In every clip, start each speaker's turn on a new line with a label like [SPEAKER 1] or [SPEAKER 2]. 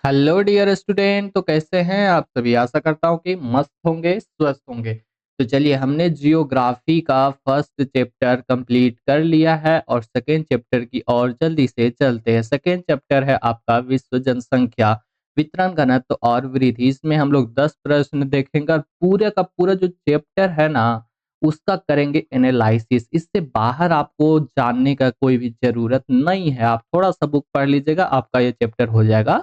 [SPEAKER 1] Hello dear student. तो कैसे हैं आप सभी? आशा करता हूँ कि मस्त होंगे, स्वस्थ होंगे। तो चलिए, हमने जियोग्राफी का फर्स्ट चैप्टर कंप्लीट कर लिया है और सेकेंड चैप्टर की ओर जल्दी से चलते हैं। सेकेंड चैप्टर है आपका विश्व जनसंख्या वितरण, घनत्व और वृद्धि। इसमें हम लोग 10 प्रश्न देखेंगे और पूरे का पूरा जो चैप्टर है ना, उसका करेंगे एनालिसिस। इससे बाहर आपको जानने का कोई भी जरूरत नहीं है। आप थोड़ा सा बुक पढ़ लीजिएगा, आपका ये चैप्टर हो जाएगा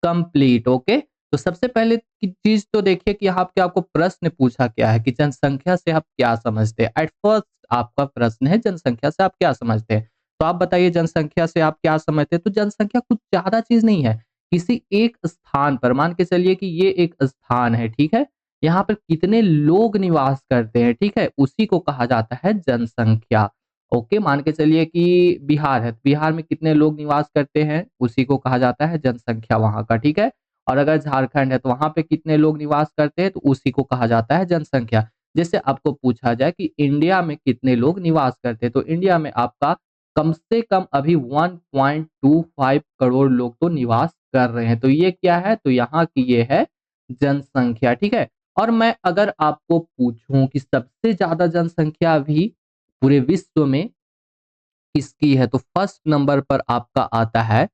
[SPEAKER 1] कंप्लीट। ओके, तो सबसे पहले की चीज तो देखिए कि यहाँ पे आपको प्रश्न पूछा क्या है कि जनसंख्या से आप क्या समझते हैं। एट फर्स्ट आपका प्रश्न है जनसंख्या से आप क्या समझते हैं। तो आप बताइए जनसंख्या से आप क्या समझते हैं। तो जनसंख्या कुछ ज्यादा चीज नहीं है। किसी एक स्थान पर मान के चलिए कि ये एक स्थान है, ठीक है। यहाँ पर कितने लोग निवास करते हैं, ठीक है, उसी को कहा जाता है जनसंख्या। ओके, मान के चलिए कि बिहार है, तो बिहार में कितने लोग निवास करते हैं, उसी को कहा जाता है जनसंख्या वहां का, ठीक है। और अगर झारखंड है तो वहां पे कितने लोग निवास करते हैं, तो उसी को कहा जाता है जनसंख्या। जैसे आपको पूछा जाए कि इंडिया में कितने लोग निवास करते हैं, तो इंडिया में आपका कम से कम अभी 1.25 करोड़ लोग तो निवास कर रहे हैं। तो ये क्या है, तो यहाँ की ये है जनसंख्या, ठीक है। और मैं अगर आपको पूछूं कि सबसे ज्यादा जनसंख्या अभी पूरे विश्व में किसकी है, तो फर्स्ट नंबर पर आपका आता है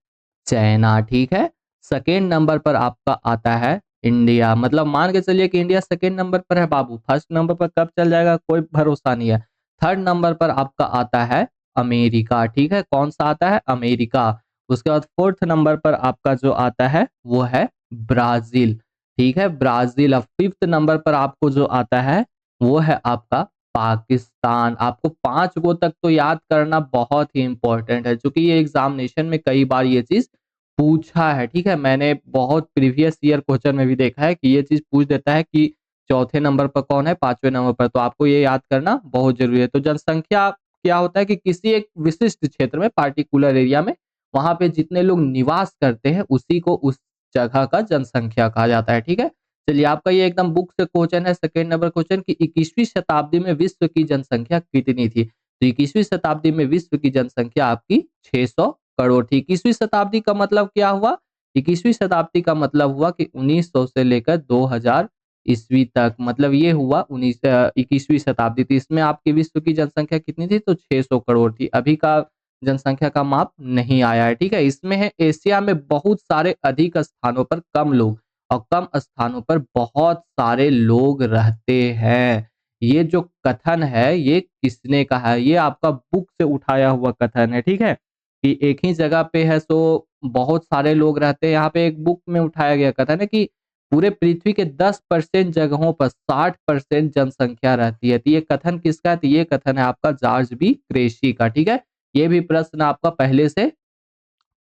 [SPEAKER 1] चाइना, ठीक है। सेकेंड नंबर पर आपका आता है इंडिया। मतलब मान के चलिए कि इंडिया सेकेंड नंबर पर है बाबू, फर्स्ट नंबर पर कब चल जाएगा कोई भरोसा नहीं है। थर्ड नंबर पर आपका आता है अमेरिका, ठीक है। कौन सा आता है? अमेरिका। उसके बाद फोर्थ नंबर पर आपका जो आता है वो है ब्राजील, ठीक है, ब्राजील। अब फिफ्थ नंबर पर आपको जो आता है वो है आपका पाकिस्तान। आपको 5 गो तक तो याद करना बहुत ही इंपॉर्टेंट है, क्योंकि ये एग्जामिनेशन में कई बार ये चीज पूछा है, ठीक है। मैंने बहुत प्रीवियस ईयर क्वेश्चन में भी देखा है कि ये चीज पूछ देता है कि चौथे नंबर पर कौन है, पांचवें नंबर पर। तो आपको ये याद करना बहुत जरूरी है। तो जनसंख्या क्या होता है कि किसी एक विशिष्ट क्षेत्र में, पार्टिकुलर एरिया में, वहां पे जितने लोग निवास करते हैं उसी को उस जगह का जनसंख्या कहा जाता है, ठीक है। चलिए, आपका ये एकदम बुक से क्वेश्चन है, सेकेंड नंबर क्वेश्चन कि 21वीं शताब्दी में विश्व की जनसंख्या कितनी थी। तो 21वीं शताब्दी में विश्व की जनसंख्या आपकी 600 करोड़ थी। 21वीं शताब्दी का मतलब क्या हुआ? 21वीं शताब्दी का मतलब हुआ कि 1900 से लेकर 2000 ईस्वी तक, मतलब ये हुआ 21वीं शताब्दी थी। इसमें आपकी विश्व की जनसंख्या कितनी थी, तो 600 करोड़ थी। अभी का जनसंख्या का माप नहीं आया है, ठीक है। इसमें है एशिया में बहुत सारे अधिक स्थानों पर कम लोग और कम स्थानों पर बहुत सारे लोग रहते हैं। ये जो कथन है ये किसने कहा है? ये आपका बुक से उठाया हुआ कथन है, ठीक है। कि एक ही जगह पे है सो बहुत सारे लोग रहते हैं। यहाँ पे एक बुक में उठाया गया कथन है कि पूरे पृथ्वी के 10% जगहों पर 60% जनसंख्या रहती है। तो ये कथन किसका है? तो ये कथन है आपका जॉर्ज बी क्रेशी का, ठीक है। ये भी प्रश्न आपका पहले से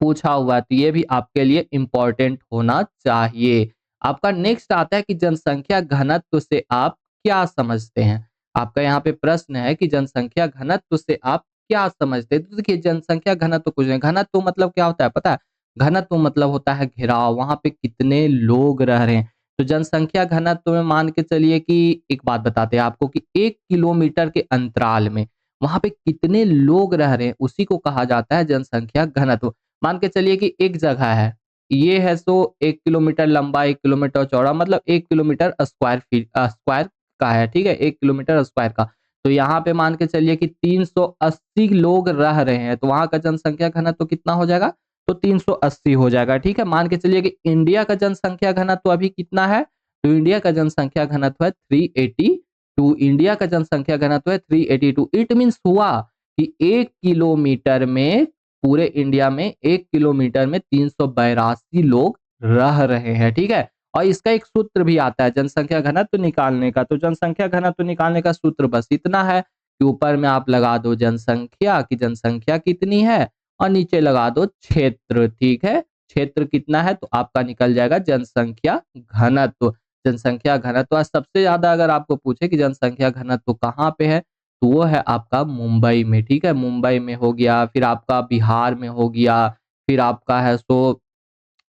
[SPEAKER 1] पूछा हुआ है, तो ये भी आपके लिए इंपॉर्टेंट होना चाहिए। आपका नेक्स्ट आता है कि जनसंख्या घनत्व से आप क्या समझते हैं। आपका यहाँ पे प्रश्न है कि जनसंख्या घनत्व से आप क्या समझते हैं। तो देखिए, जनसंख्या घनत्व कुछ नहीं, घनत्व मतलब क्या होता है पता है? घनत्व मतलब होता है घेराव, वहां पे कितने लोग रह रहे हैं। तो जनसंख्या घनत्व में मान के चलिए कि एक बात बताते हैं आपको कि 1 किलोमीटर के अंतराल में वहां पे कितने लोग रह रहे हैं उसी को कहा जाता है जनसंख्या घनत्व। मान के चलिए कि एक जगह है, ये है सो 1 किलोमीटर लंबा, 1 किलोमीटर चौड़ा, मतलब 1 किलोमीटर स्क्वायर फीट स्क्वायर का है, ठीक है, 1 किलोमीटर स्क्वायर का। तो यहाँ पे मान के चलिए कि 380 लोग रह रहे हैं, तो वहां का जनसंख्या घनत्व तो कितना हो जाएगा, तो 380 हो जाएगा, ठीक है। मान के चलिए कि इंडिया का जनसंख्या घनत्व अभी कितना है, तो इंडिया का जनसंख्या घनत्व है 382। इंडिया का जनसंख्या घनत्व है 382। इट मीन्स हुआ कि 1 किलोमीटर में, पूरे इंडिया में 1 किलोमीटर में 382 लोग रह रहे हैं, ठीक है। और इसका एक सूत्र भी आता है जनसंख्या घनत्व निकालने का। तो जनसंख्या घनत्व निकालने का सूत्र बस इतना है कि ऊपर में आप लगा दो जनसंख्या की जनसंख्या कितनी है और नीचे लगा दो क्षेत्र, ठीक है। क्षेत्र कितना है तो आपका निकल जाएगा जनसंख्या घनत्व। जनसंख्या घनत्व आज सबसे ज्यादा अगर आपको पूछे कि जनसंख्या घनत्व कहाँ पे है, तो वो है आपका मुंबई में, ठीक है। मुंबई में हो गया, फिर आपका बिहार में हो गया, फिर आपका है सो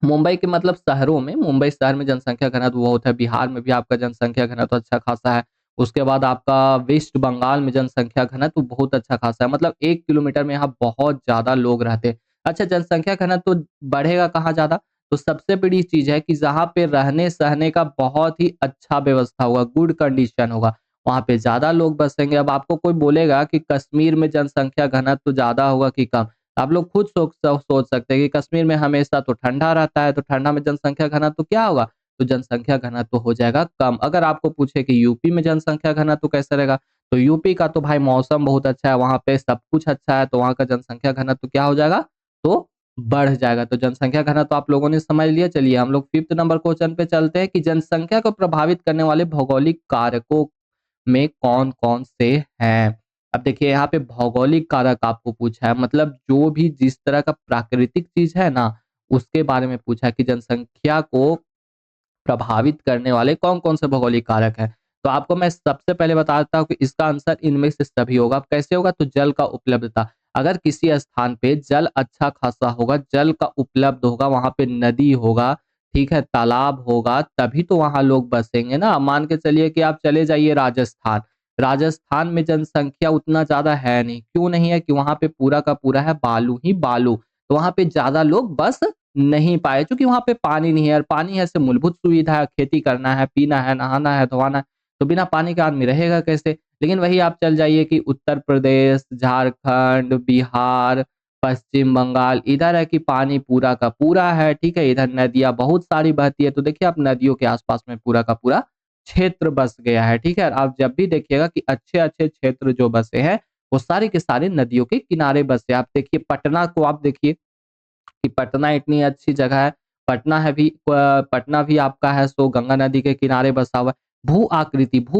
[SPEAKER 1] मुंबई के मतलब शहरों में, मुंबई शहर में जनसंख्या घनत्व बहुत है। बिहार में भी आपका जनसंख्या घनत्व अच्छा खासा है। उसके बाद आपका वेस्ट बंगाल में जनसंख्या घनत्व बहुत अच्छा खासा है, मतलब 1 किलोमीटर में यहाँ बहुत ज्यादा लोग रहते हैं। अच्छा, जनसंख्या घनत्व बढ़ेगा कहाँ ज्यादा, तो सबसे बड़ी चीज़ है कि जहाँ पे रहने-सहने का बहुत ही अच्छा व्यवस्था होगा, गुड कंडीशन होगा, वहाँ पे ज़्यादा लोग बसेंगे। अब आपको कोई बोलेगा कि कश्मीर में जनसंख्या घनत्व ज़्यादा होगा कि कम? आप लोग खुद सोच सकते हैं कि कश्मीर में हमेशा तो ठंडा रहता है, तो ठंडा में जनसंख्या घनत्व क्या होगा? तो जनसंख्या घनत्व हो जाएगा कम। अगर आपको पूछे कि यूपी में जनसंख्या घनत्व कैसा रहेगा? तो यूपी का तो भाई मौसम बहुत अच्छा है, वहाँ पे सब कुछ अच्छा है, तो वहाँ का जनसंख्या घनत्व क्या हो जाएगा? तो बढ़ जाएगा। तो जनसंख्या घनत्व आप लोगों ने समझ लिया। चलिए हम लोग 5th नंबर क्वेश्चन पे चलते हैं कि जनसंख्या को प्रभावित करने वाले भौगोलिक कारकों में कौन-कौन से हैं? अब देखिए यहाँ पे भौगोलिक कारक आपको पूछा है, मतलब जो भी जिस तरह का प्राकृतिक चीज़ है ना, उसके बारे में पूछा है कि जनसंख्या को प्रभावित करने वाले कौन-कौन से भौगोलिक कारक हैं? तो आपको मैं सबसे पहले बता देता हूँ कि इसका आंसर इनमें से सभी होगा। अब कैसे होगा? तो जल का उपलब्धता। अगर किसी स्थान पे जल अच्छा खासा होगा, जल का उपलब्ध होगा, वहाँ पे नदी होगा, ठीक है, तालाब होगा, तभी तो वहाँ लोग बसेंगे ना। मान के चलिए कि आप चले जाइए राजस्थान। राजस्थान में जनसंख्या उतना ज़्यादा है नहीं। क्यों नहीं है? कि वहाँ पे पूरा का पूरा है बालू ही बालू। तो वहाँ पे ज़्यादा लोग बस नहीं पाए, क्योंकि वहाँ पे पानी नहीं है और पानी ऐसे मूलभूत सुविधा है, खेती करना है, पीना है, नहाना है, धोना है, तो बिना पानी के आदमी रहेगा कैसे? लेकिन वही आप चल जाइए कि उत्तर प्रदेश, झारखंड, बिहार, पश्चिम बंगाल, इधर है कि पानी पूरा का पूरा है, ठीक है? इधर नदियाँ बहुत सारी बहती है, तो देखिए आप नदियों के आस-पास में पूरा का पूरा क्षेत्र बस गया है, ठीक है? आप जब भी देखिएगा कि अच्छे-अच्छे क्षेत्र जो बसे हैं, वो सारे के सारे नदियों के किनारे बसे हैं। आप देखिए पटना को आप देखिए कि पटना इतनी अच्छी जगह है। पटना भी आपका है सो गंगा नदी के किनारे बसा हुआ है। भू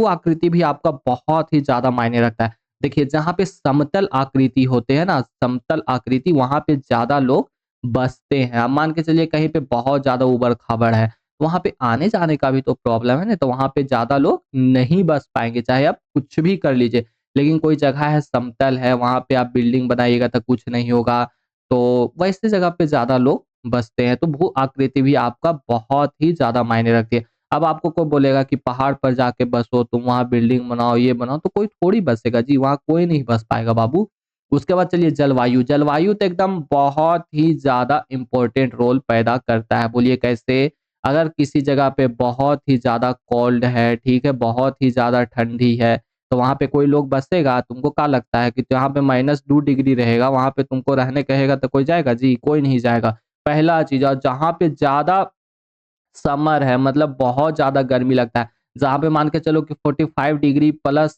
[SPEAKER 1] आकृति भी आपका बहुत ही ज़्यादा मायने रखता है। देखिए जहाँ पे समतल आकृति होते हैं ना, समतल आकृति वहाँ पे ज़्यादा लोग बसते हैं। अब मान के चलिए कहीं पे बहुत ज़्यादा ऊबड़-खाबड़ है, वहाँ पे आने-जाने का भी तो प्रॉब्लम है ना, तो वहाँ पे ज़्यादा लोग नहीं बस पाएँगे, चाहे आप कुछ भी कर लीजिए। लेकिन कोई जगह है समतल है, वहाँ पे आप बिल्डिंग बनाइएगा तो कुछ नहीं होगा। तो वैसे जगह पे ज़्यादा लोग बसते हैं, तो भू आकृति भी आपका बहुत ही ज़्यादा मायने रखती है। अब आपको कोई बोलेगा कि पहाड़ पर जाके बसो, तुम वहाँ बिल्डिंग बनाओ, ये बनाओ, तो कोई थोड़ी बसेगा जी, वहाँ कोई नहीं बस पाएगा बाबू। उसके बाद चलिए जलवायु, जलवायु तो एकदम बहुत ही ज़्यादा इम्पोर्टेंट रोल पैदा करता है। बोलिए कैसे? अगर किसी जगह पे बहुत ही ज़्यादा कोल्ड है, ठीक है, बहुत ही ज़्यादा ठंडी है, तो वहाँ पे कोई लोग बसेगा? तुमको क्या लगता है कि जहाँ पे -2 डिग्री रहेगा, वहाँ पे तुमको रहने कहेगा तो कोई जाएगा जी? कोई नहीं जाएगा। पहला चीज़, और जहाँ पे ज़्यादा समर है, मतलब बहुत ज़्यादा गर्मी लगता है, जहाँ पे मान के चलो कि 45 डिग्री प्लस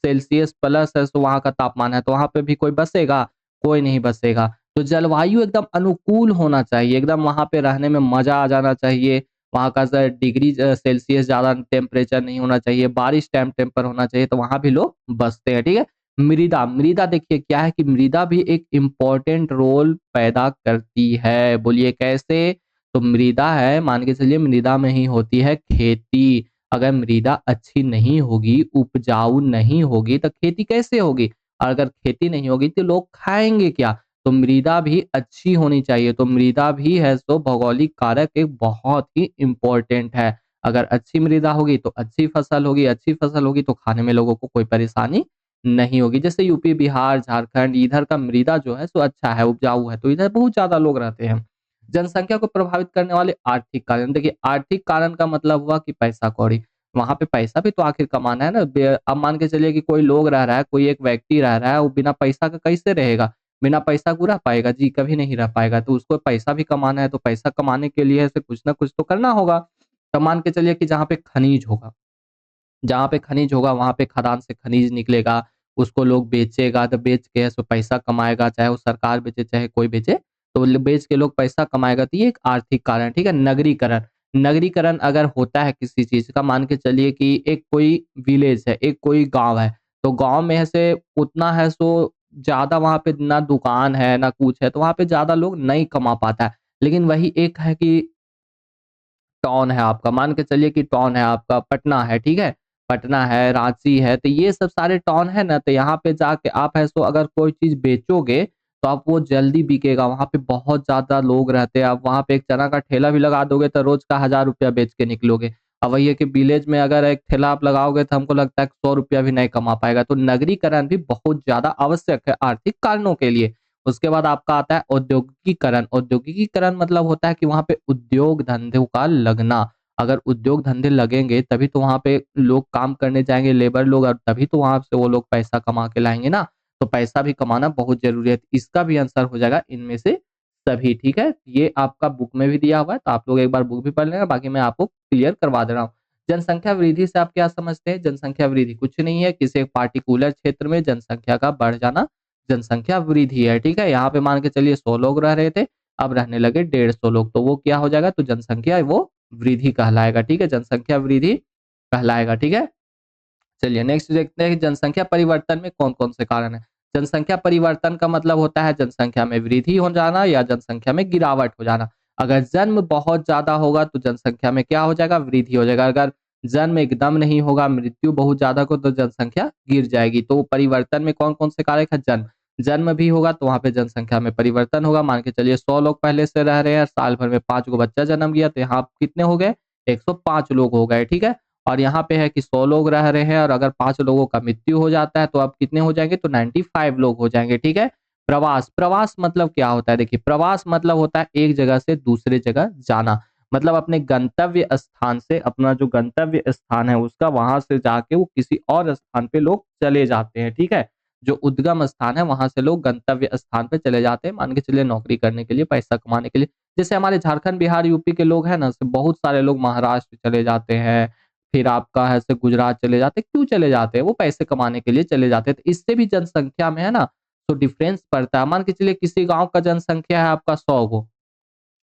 [SPEAKER 1] सेल्सियस प्लस है, सो वहाँ का तापमान है, तो वहाँ पे भी कोई बसेगा? कोई नहीं बसेगा। तो जलवायु एकदम अनुकूल होना चाहिए, एकदम वहाँ पे रहने में मज़ा आ जाना चाहिए। वहाँ का डिग्री सेल्सियस ज़्यादा टेम्परेचर नहीं होना चाहिए, बारिश टाइम टेम्पर होना चाहिए, तो वहाँ भी लोग बसते हैं, ठीक है? मृदा, मृदा देखिए क्या है कि मृदा भी एक इम्पोर्टेंट रोल पैदा करती है। बोलिए कैसे? तो मृदा है, मान के चलिए मृदा में ही होती है खेती। अगर मृदा अच्छी नहीं होगी, उपजाऊ नहीं होगी, तो खेती कैसे होगी? और अगर खेती नहीं होगी तो लोग खाएँगे क्या? तो मृदा भी अच्छी होनी चाहिए। तो मृदा भी है सो भौगोलिक कारक एक बहुत ही इम्पोर्टेंट है। अगर अच्छी मृदा होगी तो अच्छी फसल होगी तो खाने में लोगों को कोई परेशानी नहीं होगी। जैसे यूपी, बिहार, झारखंड इधर का मृदा जो है सो अच्छा है, उपजाऊ है, तो इधर बहुत ज़्यादा लोग रहते हैं। जनसंख्या को प्रभावित करने वाले आर्थिक कारण, देखिए आर्थिक कारण का मतलब हुआ कि पैसा कौड़ी। वहाँ पे पैसा भी तो आखिर कमाना है ना। अब मान के चलिए कि कोई लोग रह रहा है, कोई एक व्यक्ति रह रहा है, वो बिना पैसा का कैसे रहेगा? बिना पैसा को रह पाएगा जी? कभी नहीं रह पाएगा। तो उसको पैसा भी कमाना है, तो पैसा कमाने के लिए ऐसे कुछ ना कुछ तो करना होगा। तो मान के चलिए कि जहाँ पे खनिज होगा वहाँ पे खदान से खनिज निकलेगा, उसको लोग बेचेगा, तो बेच के ऐसो पैसा कमाएगा, चाहे वो सरकार बेचे, चाहे कोई बेचे, तो बेच के लोग पैसा कमाएगा, तो ये एक आर्थिक कारण है, ठीक है? नगरीकरण, नगरीकरण अगर होता है किसी चीज़ का, मान के चलिए कि एक कोई विलेज है, एक कोई गाँव है, तो गाँव में ऐसे उतना है सो ज़्यादा वहाँ पे ना दुकान है, ना कुछ है, तो वहाँ पे ज़्यादा लोग नहीं कमा पाता है। लेकिन वही एक है कि टाउन है आपका, मान के चलिए कि टाउन है आपका, पटना है, ठीक है? पटना है, रांची है, तो ये सब सारे टाउन है ना, तो यहाँ पे जाके आप है सो अगर कोई चीज़ बेचोगे, तो आप वो जल्दी बिकेगा, वहाँ पे बहुत ज़्यादा लोग रहते हैं, आप वहाँ पे एक चना का ठेला भी लगा दोगे, तो रोज़ का ₹1000 बेच के निकलोगे। अब वही है कि विलेज में अगर एक ठेला आप लगाओगे, तो हमको लगता है ₹100 भी नहीं कमा पाएगा, तो नगरीकरण भी बहुत ज़्यादा आवश्यक है आर्थिक कारणों के लिए। उसके बाद आपका आता है औद्योगिकीकरण। औद्योगिकीकरण मतलब होता है कि वहाँ पे उद्योग धंधों का लगना। अगर उद्योग धंधे लगेंगे तभी तो वहाँ पे लोग काम करने जाएँगे, लेबर लोग, और तभी तो वहाँ से वो लोग पैसा कमा के लाएँगे ना। तो पैसा भी कमाना बहुत ज़रूरी है। इसका भी आंसर हो जाएगा इनमें से सभी, ठीक है? ये आपका बुक में भी दिया हुआ है, तो आप लोग एक बार बुक भी पढ़ लेना, बाकी मैं आपको क्लियर करवा दे रहा हूँ। जनसंख्या वृद्धि से आप क्या समझते हैं? जनसंख्या वृद्धि कुछ नहीं है, किसी एक पार्टिकुलर क्षेत्र में जनसंख्या का बढ़ जाना, जनसंख्या वृद्धि है, ठीक है? यहाँ पे मान के चलिए 100 लोग रह रहे थे, अब रहने लगे 150 लोग, तो वो क्या हो जाएगा? तो जनसंख्या वो वृद्धि कहलाएगा, ठीक है? जनसंख्या वृद्धि कहलाएगा, ठीक है? चलिए नेक्स्ट देखते हैं कि जनसंख्या परिवर्तन में कौन-कौन से कारण हैं। जनसंख्या परिवर्तन का मतलब होता है जनसंख्या में वृद्धि हो जाना या जनसंख्या में गिरावट हो जाना। अगर जन्म बहुत ज़्यादा होगा तो जनसंख्या में क्या हो जाएगा? वृद्धि हो जाएगा। अगर जन्म एकदम नहीं होगा, मृत्यु बहुत ज़्यादा हो तो जनसंख्या गिर जाएगी। तो परिवर्तन में कौन-कौन से कारक है? जन्म। जन्म भी होगा तो वहाँ पे जनसंख्या में परिवर्तन होगा। मान के चलिए 100 लोग पहले से रह रहे हैं, साल भर में 5 गो बच्चा जन्म लिया तो यहाँ कितने हो गए? 105 लोग हो गए, ठीक है? और यहाँ पे है कि 100 लोग रह रहे हैं और अगर 5 लोगों का मृत्यु हो जाता है तो अब कितने हो जाएँगे? तो 95 लोग हो जाएँगे, ठीक है? प्रवास, प्रवास मतलब क्या होता है? देखिए, प्रवास मतलब होता है एक जगह से दूसरे जगह जाना। मतलब अपने गंतव्य स्थान से, अपना जो गंतव्य स्थान है उसका, वहाँ से जाके वो किसी और स्थान पे लोग चले जाते हैं, ठीक है? जो उद्गम स्थान है वहाँ से लोग गंतव्य स्थान पे चले जाते हैं, मान के चलिए नौकरी करने के लिए, पैसा कमाने के लिए। जैसे हमारे झारखंड, बिहार, यूपी के लोग हैं ना, बहुत सारे लोग महाराष्ट्र चले जाते हैं, फिर आपका ऐसे गुजरात चले जाते हैं, क्यों चले जाते हैं? वो पैसे कमाने के लिए चले जाते हैं। तो इससे भी जनसंख्या में है ना, तो डिफरेंस पड़ता है। मान के चलिए किसी गाँव का जनसंख्या है आपका 100 गो,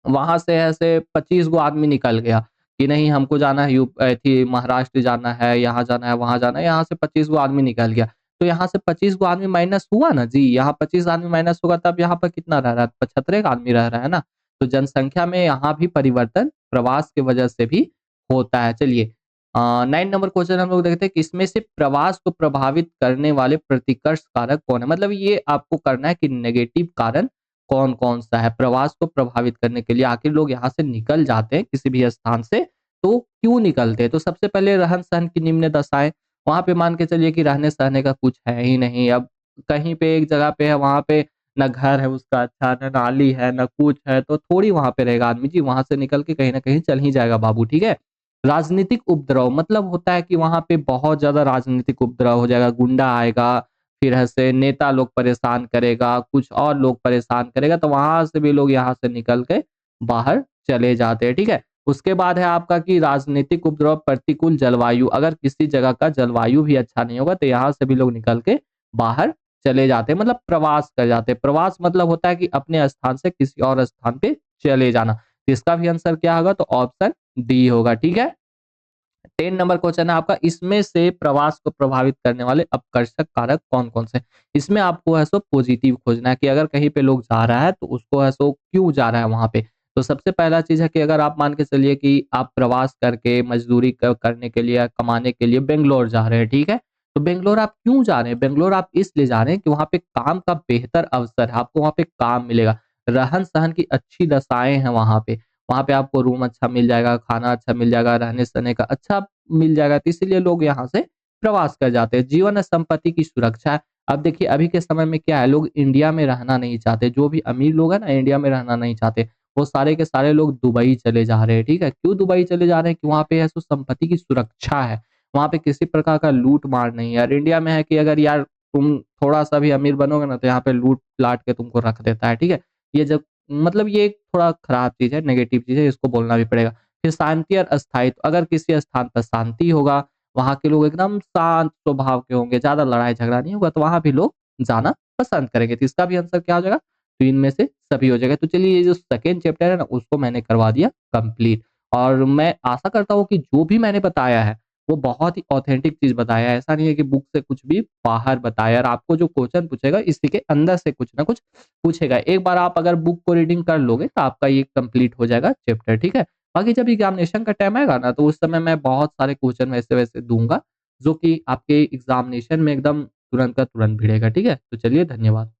[SPEAKER 1] वहाँ से ऐसे 25 गो आदमी निकल गया कि नहीं हमको जाना है महाराष्ट्र जाना है, यहाँ जाना है, वहाँ जाना है, यहाँ से 25 गो आदमी निकल गया। तो यहाँ से 25 गो आदमी माइनस हुआ ना जी, यहाँ 25 आदमी माइनस होगा तब यहाँ पर कितना रह रहा है? 75 आदमी रह रहा है ना। तो जनसंख्या में यहाँ भी परिवर्तन प्रवास की वजह से भी होता है। चलिए 9 नंबर क्वेश्चन हम लोग देखते हैं कि इसमें से प्रवास को प्रभावित करने वाले प्रतिकर्ष कारक कौन है? मतलब ये आपको करना है कि नेगेटिव कारण कौन-कौन सा है? प्रवास को प्रभावित करने के लिए आखिर लोग यहाँ से निकल जाते हैं किसी भी स्थान से, तो क्यों निकलते हैं? तो सबसे पहले रहन-सहन की निम्न दशाएँ, वहाँ पे मान के चलिए कि रहने-सहने का कुछ है ही नहीं। अब कहीं पे एक जगह पे है, वहाँ पे ना घर है उसका अच्छा, ना नाली है, ना कुछ है, तो थोड़ी वहाँ पे रहेगा आदमी जी, वहाँ से निकल के कहीं न कहीं चल ही जाएगा बाबू, ठीक है? राजनीतिक उपद्रव मतलब होता है कि वहाँ पे बहुत ज़्यादा राजनीतिक उपद्रव हो जाएगा, गुंडा आएगा, फिर ऐसे नेता लोग परेशान करेगा, कुछ और लोग परेशान करेगा, तो वहाँ से भी लोग यहाँ से निकल के बाहर चले जाते हैं, ठीक है? उसके बाद है आपका कि राजनीतिक उपद्रव, प्रतिकूल जलवायु, अगर किसी जगह का जलवायु भी अच्छा नहीं होगा, तो यहाँ से भी लोग निकल के बाहर चले जाते हैं, मतलब प्रवास कर जाते हैं। प्रवास मतलब होता है कि अपने स्थान से किसी और स्थान पे चले जाना। तो इसका भी आंसर क्या होगा? तो ऑप्शन डी होगा, ठीक है? 10 नंबर क्वेश्चन है आपका, इसमें से प्रवास को प्रभावित करने वाले अपकर्षक कारक कौन-कौन से? इसमें आपको है सो पॉजिटिव खोजना है कि अगर कहीं पे लोग जा रहा है तो उसको है सो क्यों जा रहा है वहाँ पे? तो सबसे पहला चीज़ है कि अगर आप मान के चलिए कि आप प्रवास करके मज़दूरी करने के लिए, कमाने के लिए बेंगलोर जा रहे हैं, ठीक है? तो बेंगलोर आप क्यों जा रहे हैं? बेंगलोर आप इसलिए जा रहे हैं कि वहाँ पे काम का बेहतर अवसर है, आपको वहाँ पे काम मिलेगा। रहन-सहन की अच्छी दशाएँ हैं वहाँ पे। वहाँ पे आपको रूम अच्छा मिल जाएगा, खाना अच्छा मिल जाएगा, रहने-सहने का अच्छा मिल जाएगा, तो इसीलिए लोग यहाँ से प्रवास कर जाते हैं। जीवन और संपत्ति की सुरक्षा है। अब देखिए अभी के समय में क्या है, लोग इंडिया में रहना नहीं चाहते, जो भी अमीर लोग हैं ना इंडिया में रहना नहीं चाहते, वो सारे के सारे लोग दुबई चले जा रहे हैं, ठीक है? क्यों दुबई चले जा रहे हैं? कि वहाँ पे है सो संपत्ति की सुरक्षा है, वहाँ पे किसी प्रकार का लूट-मार नहीं है। और इंडिया में है कि अगर यार तुम थोड़ा-सा भी अमीर बनोगे ना तो यहाँ पे लूट-लाट के तुमको रख देता है, ठीक है? ये जब मतलब ये एक थोड़ा खराब चीज़ है, नेगेटिव चीज़ है, इसको बोलना भी पड़ेगा। फिर शांति और अस्थायित्व, अगर किसी स्थान पर शांति होगा, वहाँ के लोग एकदम शांत स्वभाव के होंगे, ज़्यादा लड़ाई-झगड़ा नहीं होगा, तो वहाँ भी लोग जाना पसंद करेंगे। तो इसका भी आंसर क्या हो जाएगा? तो इनमें से सभी हो जाएगा। तो चलिए ये जो सेकंड चैप्टर है ना, उसको मैंने करवा दिया कंप्लीट, और मैं आशा करता हूँ कि जो भी मैंने बताया है, वो बहुत ही ऑथेंटिक चीज़ बताया है। ऐसा नहीं है कि बुक से कुछ भी बाहर बताया, और आपको जो क्वेश्चन पूछेगा, इसी के अंदर से कुछ ना कुछ पूछेगा। एक बार आप अगर बुक को रीडिंग कर लोगे, तो आपका ये कंप्लीट हो जाएगा चैप्टर, ठीक है? बाकी जब एग्ज़ामिनेशन का टाइम आएगा ना, तो उस समय मैं बहुत सारे क्वेश्चन वैसे-वैसे दूँगा, जो कि आपके एग्ज़ामिनेशन में एकदम तुरंत का तुरंत भिड़ेगा, ठीक है? तो चलिए धन्यवाद।